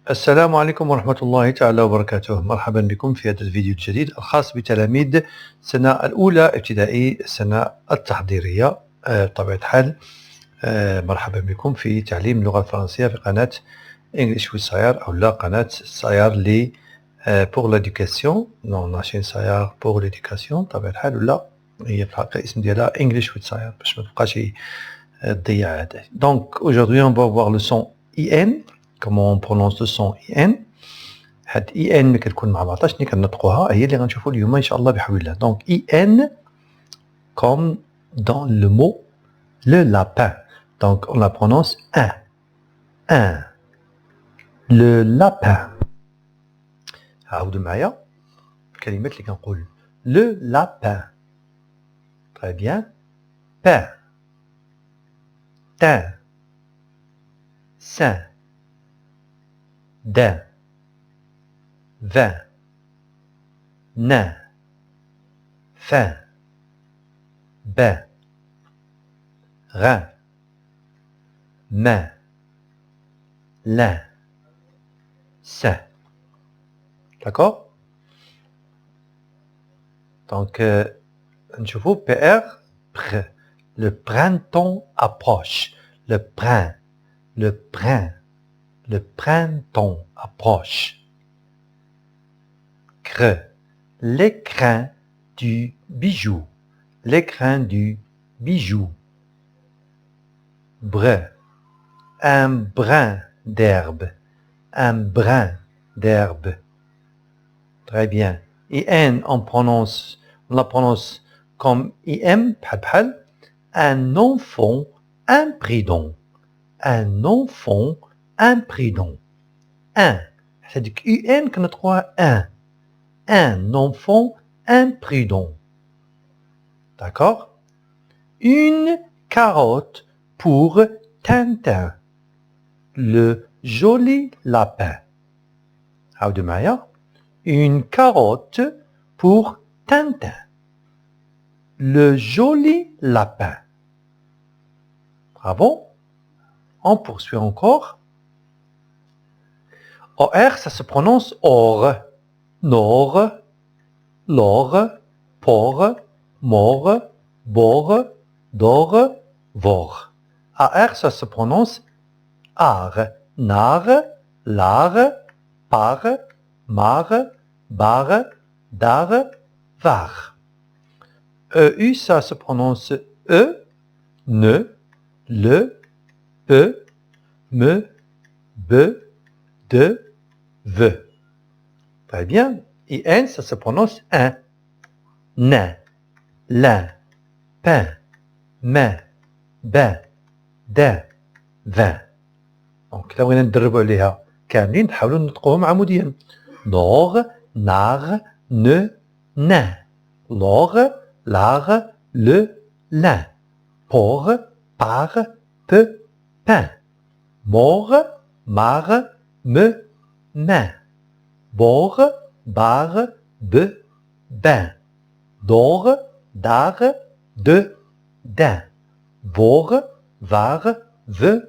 السلام عليكم ورحمة الله تعالى وبركاته. مرحبا بكم في هذا الفيديو الجديد الخاص بتلاميذ السنة الأولى ابتدائي السنة التحضيرية. بطبيعة الحال مرحبا بكم في تعليم اللغة الفرنسية في قناة English with Sayar أو لا قناة سيار لي pour l'éducation. ماشين سيار pour l'éducation بطبيعة الحال ولا هي في الحقيقة اسم ديالها English with Sayar باش ما تبقاش تضيع هذا. Donc aujourd'hui on va voir le son IN. Comment on prononce le son IN. هاد IN ملي كتكون مع بعضها شنو كنطقوها هي اللي غنشوفوا اليوم ان شاء الله بحول الله. Donc IN comme dans le mot le lapin. Donc on la prononce un. Le lapin. عاودوا معايا الكلمات اللي كنقول le lapin. Très bien. Pain. Teint. Saint. Dain. Vin. Nain. Fin. Bain. Rein. Main. Lin. Saint. D'accord? Donc, نشوفوا PR. Le printemps approche. Le printemps approche. L'écrin du bijou. L'écrin du bijou. Un brin d'herbe. Un brin d'herbe. Très bien. IN, on la prononce comme IM, un enfant imprudent. Un enfant imprudent. C'est-à-dire que UN كنطقوها un enfant imprudent. D'accord? Une carotte pour Tintin. Le joli lapin. عاودوا معايا. Une carotte pour Tintin. Le joli lapin. Bravo. On poursuit encore. OR, ça se prononce or. Nord, lor, por, mort, bord, d'or, vor. AR, ça se prononce ar. Nar, lar, par, mar, bar, dar, var. EU, ça se prononce e, ne, le, peu, me, be, de, ve. Très bien. IN, ça se prononce un. Nain, lin, pain, main, bain, dain, vin. Donc, là, بغينا ندربوا عليها كاملين نحاولوا نطقوهم عموديا. Nord, nar, ne, nain. Lor, lar, le, lin. Por, par, peu, pain. Mort, mar, me, main. Bord, bar, be, bain. D'or, dar, de, dain. Vor, var, ve,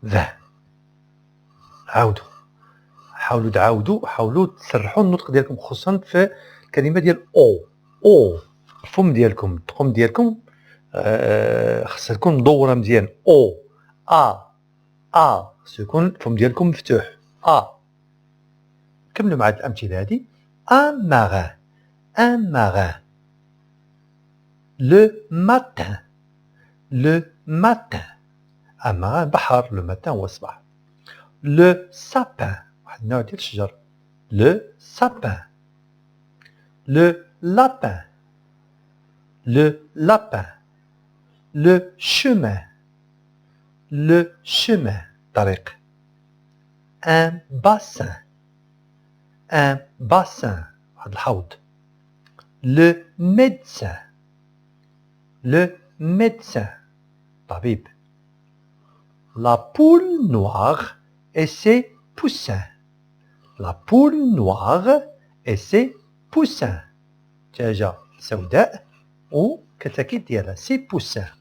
vin. عاودوا. حاولوا تعاودوا حاولوا تسرحوا النطق ديالكم خصوصا في الكلمه ديال او الفم ديالكم التقم ديالكم خاصها تكون مدوره مزيان او خصو يكون الفم ديالكم مفتوح كملوا مع الامثله هذه. un marin. Le matin. un marin بحر. le matin هو الصباح. le sapin واحد النوع ديال الشجر. le sapin. le lapin. le chemin. طريق. un bassin. واحد الحوض. le médecin. طبيب. la poule noire et ses poussins. دجاجة سوداء وكتاكيت ديالها ses poussins.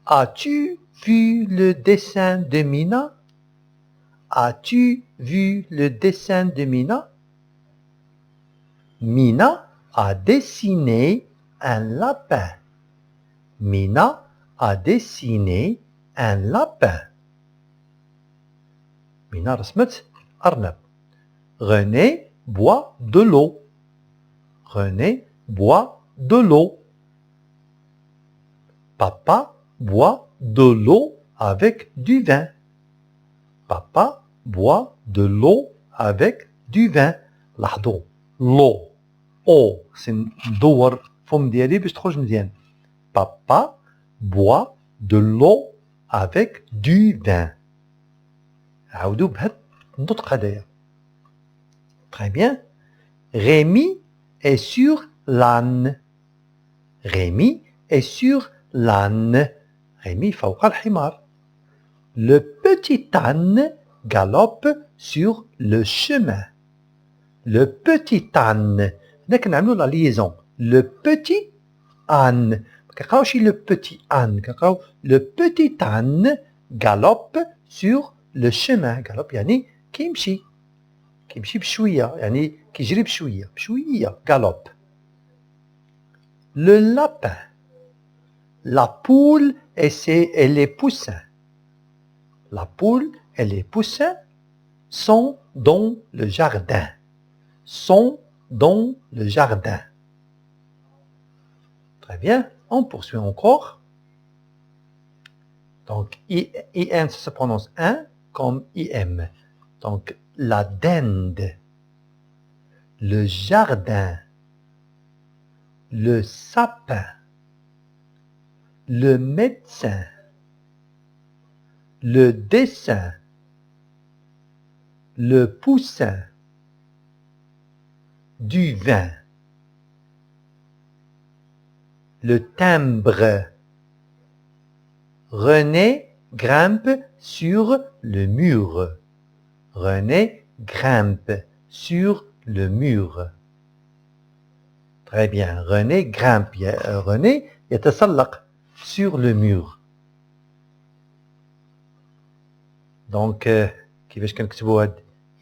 As-tu vu le dessin de Mina? as-tu vu le dessin de Mina? Mina a dessiné un lapin. Mina a dessiné un lapin. Mina رسمت أرنب. René boit de l'eau. René boit de l'eau. Papa boit de l'eau avec du vin. Papa boit de l'eau avec du vin. لاحظوا l'eau او ندور فم ديالي باش تخرج مزيان. Papa boit de l'eau avec du vin. عاودوا بهذا النطق هذايا. Très bien. Rémi est sur l'âne. Rémi est sur l'âne. Rémi فوق الحمار. Le petit âne galope sur le chemin. Le petit âne. هنا كنعملوا لا ليزون. Le petit âne. ما كنقراوش le petit âne. كنقراو le petit âne galope sur le chemin. galope يعني كيمشي. كيمشي بشوية يعني كيجري بشوية. بشوية. galope. Le lapin. La poule et les poussins. La poule et les poussins sont dans le jardin. Sont dans le jardin. Très bien. On poursuit encore. Donc, IN, ça se prononce 1 comme IM. Donc, la dinde, le jardin, le sapin, le médecin, le dessin, le poussin, du vin, le timbre. René grimpe sur le mur. René grimpe sur le mur. Très bien. René grimpe. René يتسلق sur le mur. Donc كيفاش كنكتبوا هاد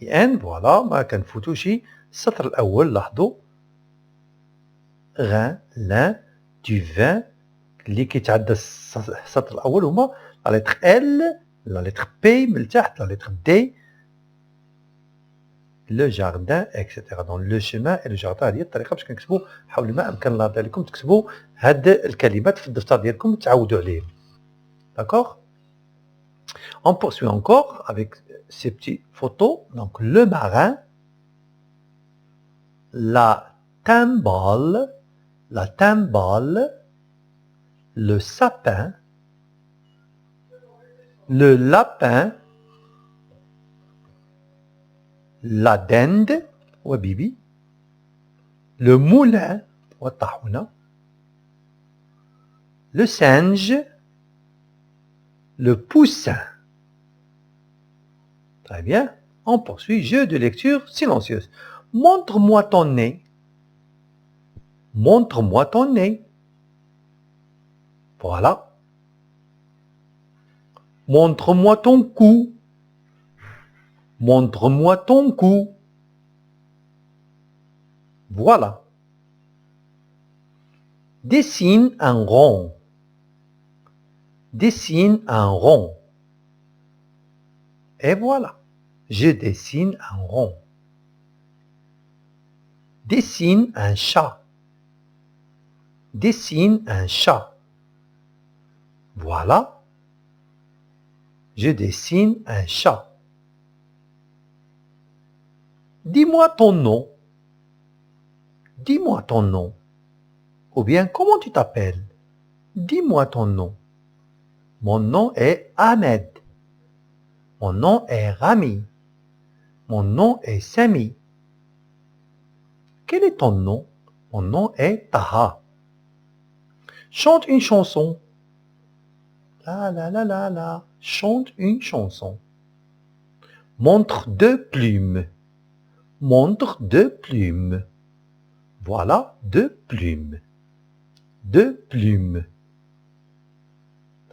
ان فوالا ما كنفوتوش السطر الاول. لاحظوا غان لان du vin اللي كيتعدى السطر الاول هما لا لتر ال لا لتر بي من التحت لا لتر دي لو جاردان اكسيتيرا. دون لو شيمان اي لو جاردان. هذه الطريقه باش كنكتبوا. حاولوا ما امكن الله يرضي عليكم تكتبوا هاد الكلمات في الدفتر ديالكم وتعودوا عليهم. D'accord? On poursuit encore avec ces petites photos. Donc le marin, la timbale, le sapin, le lapin, la dinde, ou bibi, le moulin, ou tahuna, le singe, le poussin. Très bien. On poursuit. Jeu de lecture silencieuse. Montre-moi ton nez. Montre-moi ton nez. Voilà. Montre-moi ton cou. Montre-moi ton cou. Voilà. Dessine un rond. Dessine un rond. Et voilà. Je dessine un rond. Dessine un chat. Dessine un chat. Voilà. Je dessine un chat. Dis-moi ton nom. Dis-moi ton nom. Ou bien, comment tu t'appelles? Dis-moi ton nom. Mon nom est Ahmed. Mon nom est Rami. Mon nom est Sami. Quel est ton nom? Mon nom est Taha. Chante une chanson. La la la la la. Chante une chanson. Montre deux plumes. Montre deux plumes. Voilà deux plumes. Deux plumes.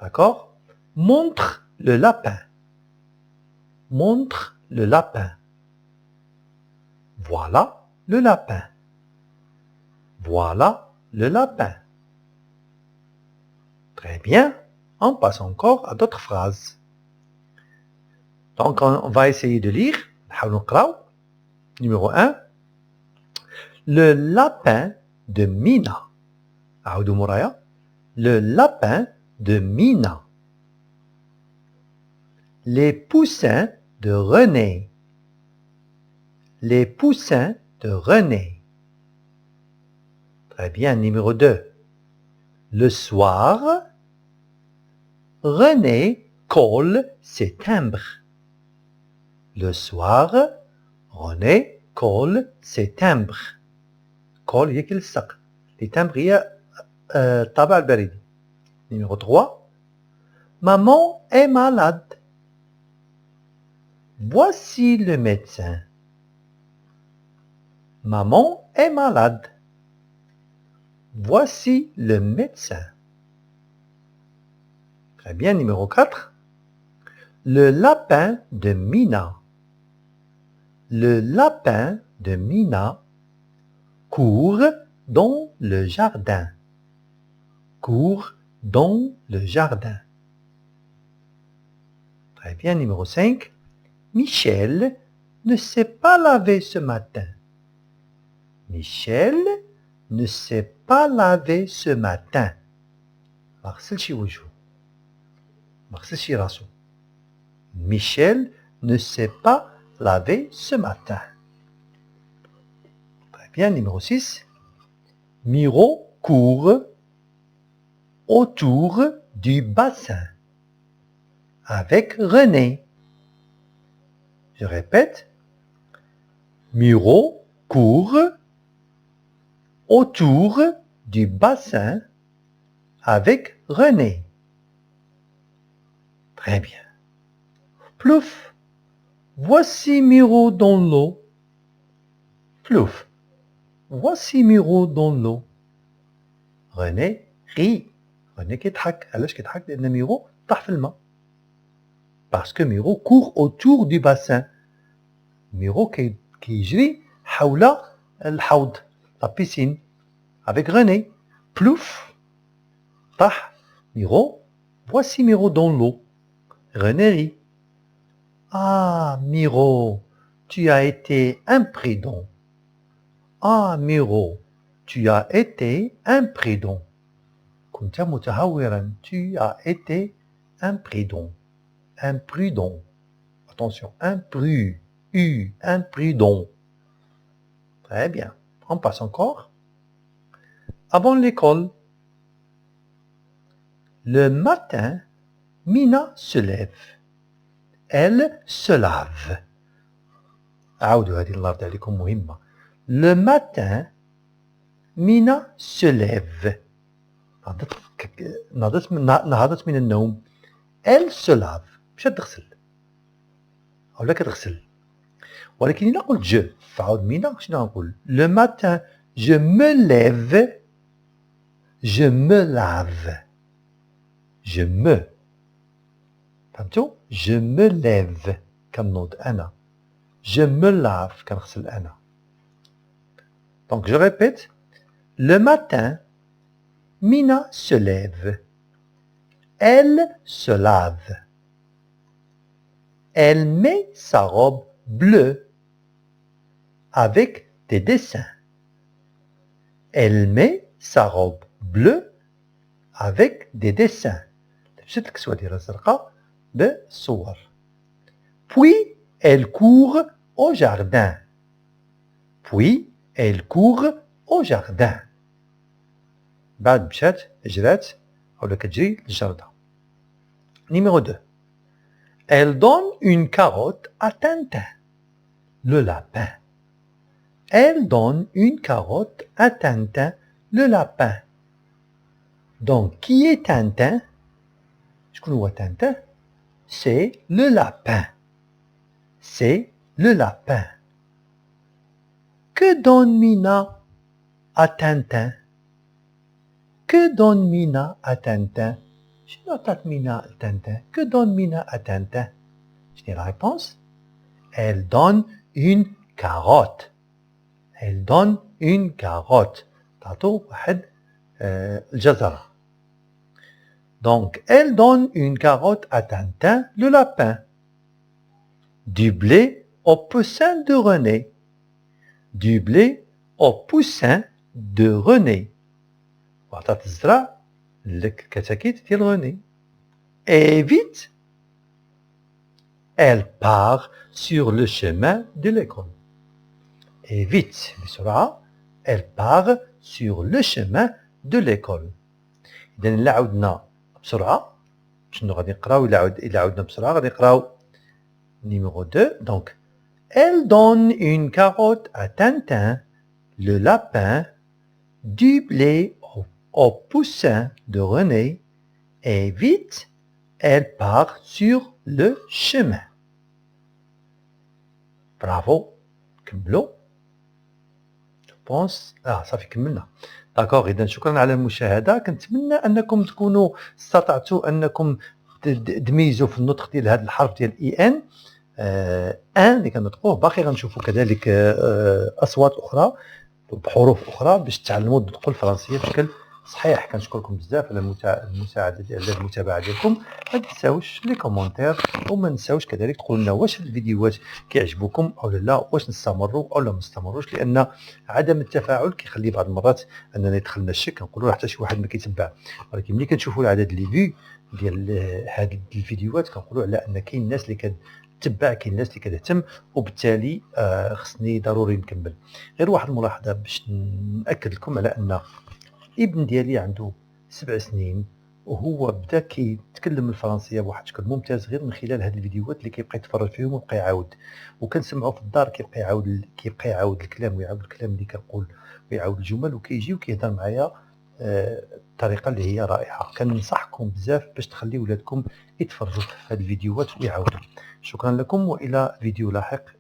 D'accord? Montre le lapin. montre le lapin. Voilà le lapin. Voilà le lapin. Très bien. On passe encore à d'autres phrases. Donc, on va essayer de lire. Numéro 1. Le lapin de Mina. عودوا مورايا. Le lapin de Mina. Les poussins de René. Les poussins de René. Très bien. Numéro 2. Le soir, René colle ses timbres. Le soir, René colle ses timbres. colle هي كيلصق. Les timbres هي الطابع البريدي. Numéro 3. Maman est malade. Voici le médecin. Maman est malade. Voici le médecin. Très bien. Numéro 4. Le lapin de Mina. Le lapin de Mina court dans le jardin. Court dans le jardin. Très bien. Numéro 5. Michel ne s'est pas lavé ce matin. Michel ne s'est pas lavé ce matin. ما غسلش وجهه. ما غسلش راسه. Michel ne s'est pas lavé ce matin. Très bien. Numéro 6. Miro court autour du bassin avec René. Je répète. Miro court autour du bassin avec René. Très bien. Plouf. Voici Miro dans l'eau. Plouf. Voici Miro dans l'eau. René rit. René كيضحك. علاش كيضحك؟ لأن ميرو طاح في الماء. Parce que Miro court autour du bassin. Miro كيجري حول الحوض. La piscine. Avec René. Plouf. طاح. Miro. Voici Miro dans l'eau. René rit. Ah, Miro, tu as été imprudent. Ah, Miro, tu as été imprudent. كنت متهورا. Tu as été imprudent. Imprudent. Attention, imprudent. Très bien. On passe encore. Avant l'école, le matin, Mina se lève. Elle se lave. عاودوا هذه اللفظة عليكم مهمة. Le matin, Mina se lève. نهضت من النوم. Elle se lave. مشات تغسل. أو لا كتغسل. ولكن إلا قلت je فعاود مينا شنو غنقول؟ Le matin, je me lève. Je me lave. Je me. فهمتوا؟ Je me lève. كنوض أنا. Je me lave. كنغسل أنا. Donc je répète. Le matin, Mina se lève. Elle se lave. Elle met sa robe bleue avec des dessins. Elle met sa robe bleue avec des dessins. لبست الكسوة ديالها الزرقاء بالصور. Puis elle court au jardin. Puis elle court au jardin. بعد مشات جرات أو كتجري للجردة. Numéro 2. Elle donne une carotte à Tintin, le lapin. Elle donne une carotte à Tintin, le lapin. Donc, qui est Tintin? شكون هو Tintin? C'est le lapin. C'est le lapin. Que donne Mina à Tintin? Que donne Mina à Tintin? شنو عطات مينا لتنتان؟ Que donne Mina à Tintin? شنو هي la réponse? Elle donne une carotte. Elle donne une carotte. تعطو واحد الجزرة. Donc, elle donne une carotte à Tintin le lapin. Du blé au poussin de René. Du blé au poussin de René. وعطات الزرع للكتاكيت ديال غوني. Et vite, elle part sur le chemin de l'école. Et vite, بسرعة, elle part sur le chemin de l'école. إذا إلا عاودنا بسرعة شنو غادي نقراو؟ إلا عاودنا بسرعة غادي نقراو numéro 2. Donc, elle donne une carotte à Tintin, le lapin, du blé au poussin de René, et vite, elle part sur le chemin. Bravo. كملوا. Je pense صافي كملنا. داكوغ. إذا شكرا على المشاهدة. كنتمنى أنكم تكونوا استطعتوا أنكم تميزوا في النطق ديال هذا الحرف ديال اي ان ان اللي كنطقوه. باقي غنشوفوا كذلك اصوات اخرى بحروف اخرى باش تعلموا تنطقوا الفرنسيه بشكل صحيح. كنشكركم بزاف على المساعده ديال المتابعه ديالكم. ما تنساوش لي كومونتير وما نساوش كذلك تقولوا لنا واش الفيديوهات كيعجبوكم او لا، واش نستمروا او لا ما نستمروش، لان عدم التفاعل كيخلي بعض المرات اننا يدخلنا الشك، نقولوا حتى شي واحد ما كيتبع. ولكن ملي كنشوفوا العدد اللي فيو ديال هاد الفيديوهات كنقولوا على ان كاين الناس اللي كتتبع، كاين الناس اللي كتهتم، وبالتالي خصني ضروري نكمل. غير واحد الملاحظه باش ناكد لكم على ان ابن ديالي عنده 7 سنين وهو بدا كيتكلم الفرنسيه بواحد الشكل ممتاز غير من خلال هاد الفيديوهات اللي كيبقى يتفرج فيهم ويبقى يعاود، وكنسمعوا في الدار كيبقى يعاود الكلام ويعاود الكلام اللي كنقول ويعاود الجمل، وكيجي وكيهضر معايا الطريقه اللي هي رائعه. كننصحكم بزاف باش تخلي ولادكم يتفرجوا في هاد الفيديوهات ويعاودوا. شكرا لكم والى فيديو لاحق.